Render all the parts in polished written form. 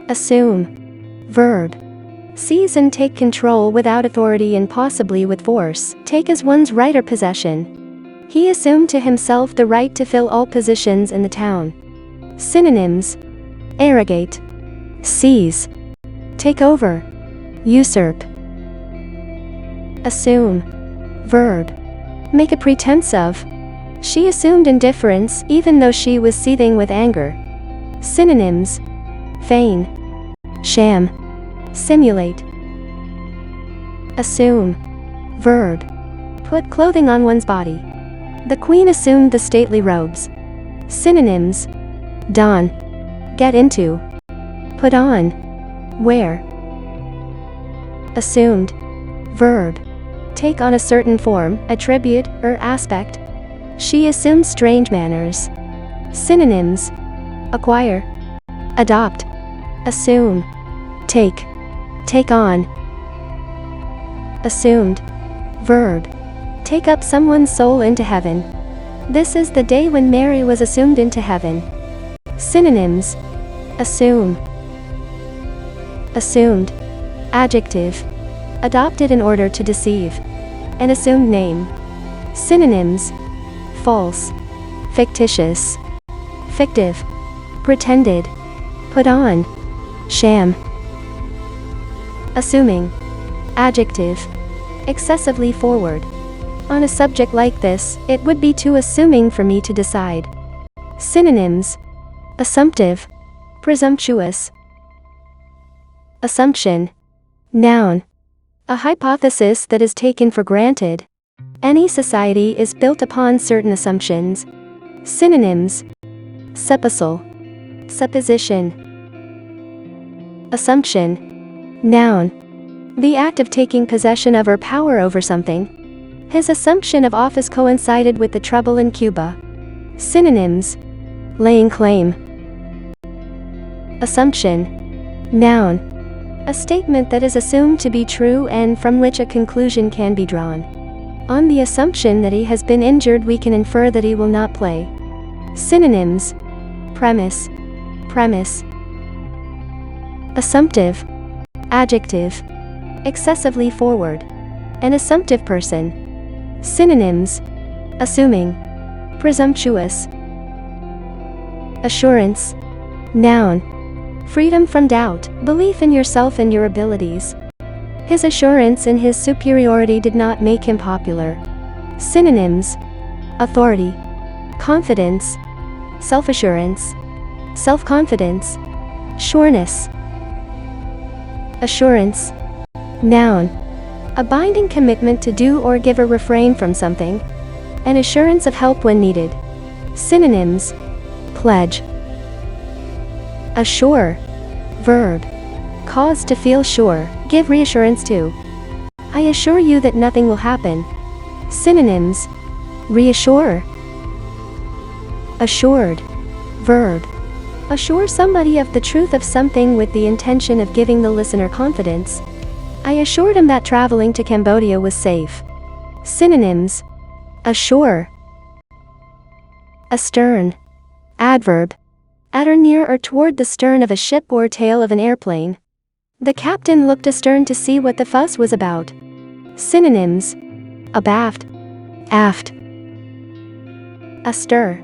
Assume. Verb. Seize and take control without authority and possibly with force. Take as one's right or possession. He assumed to himself the right to fill all positions in the town. Synonyms: arrogate, seize, take over, usurp. Assume. Verb. Make a pretense of. She assumed indifference even though she was seething with anger. Synonyms: feign, sham, simulate. Assume. Verb. Put clothing on one's body. The queen assumed the stately robes. Synonyms: don, get into, put on, wear. Assumed. Verb. Take on a certain form, attribute, or aspect. She assumed strange manners. Synonyms: acquire, adopt, assume, take on. Assumed. Verb. Take up someone's soul into heaven. This is the day when Mary was assumed into heaven. Synonyms: assume, assumed. Adjective. Adopted in order to deceive. An assumed name. Synonyms: false, fictitious, fictive, pretended, put on, sham. Assuming. Adjective. Excessively forward. On a subject like this, it would be too assuming for me to decide. Synonyms: assumptive, presumptuous. Assumption. Noun. A hypothesis that is taken for granted. Any society is built upon certain assumptions. Synonyms: supposal, supposition. Assumption. Noun. The act of taking possession of or power over something. His assumption of office coincided with the trouble in Cuba. Synonyms: laying claim. Assumption. Noun. A statement that is assumed to be true and from which a conclusion can be drawn. On the assumption that he has been injured, we can infer that he will not play. Synonyms: premise, premise. Assumptive. Adjective. Excessively forward. An assumptive person. Synonyms: assuming, presumptuous. Assurance. Noun. Freedom from doubt, belief in yourself and your abilities. His assurance in his superiority did not make him popular. Synonyms: authority, confidence, self-assurance, self-confidence, sureness. Assurance. Noun. A binding commitment to do or give or refrain from something. An assurance of help when needed. Synonyms: pledge, assure. Verb. Cause to feel sure, give reassurance to. I assure you that nothing will happen. Synonyms: reassure, assured. Verb. Assure somebody of the truth of something with the intention of giving the listener confidence. I assured him that traveling to Cambodia was safe. Synonyms: assure, astern. Adverb. At or near or toward the stern of a ship or tail of an airplane. The captain looked astern to see what the fuss was about. Synonyms: abaft, aft. Astir.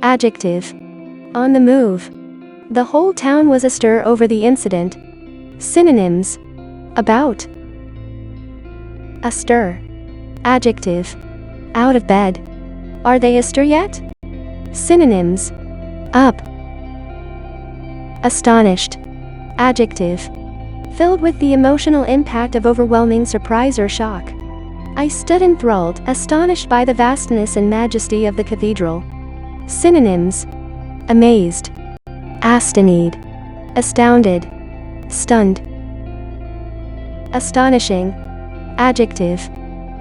Adjective. On the move. The whole town was astir over the incident. Synonyms: about, astir. Adjective. Out of bed. Are they astir yet? Synonyms: up, astonished. Adjective. Filled with the emotional impact of overwhelming surprise or shock. I stood enthralled, astonished by the vastness and majesty of the cathedral. Synonyms: amazed, astonished, astounded, stunned. Astonishing. Adjective.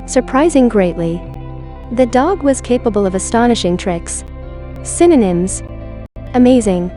Surprising greatly. The dog was capable of astonishing tricks. Synonyms: amazing,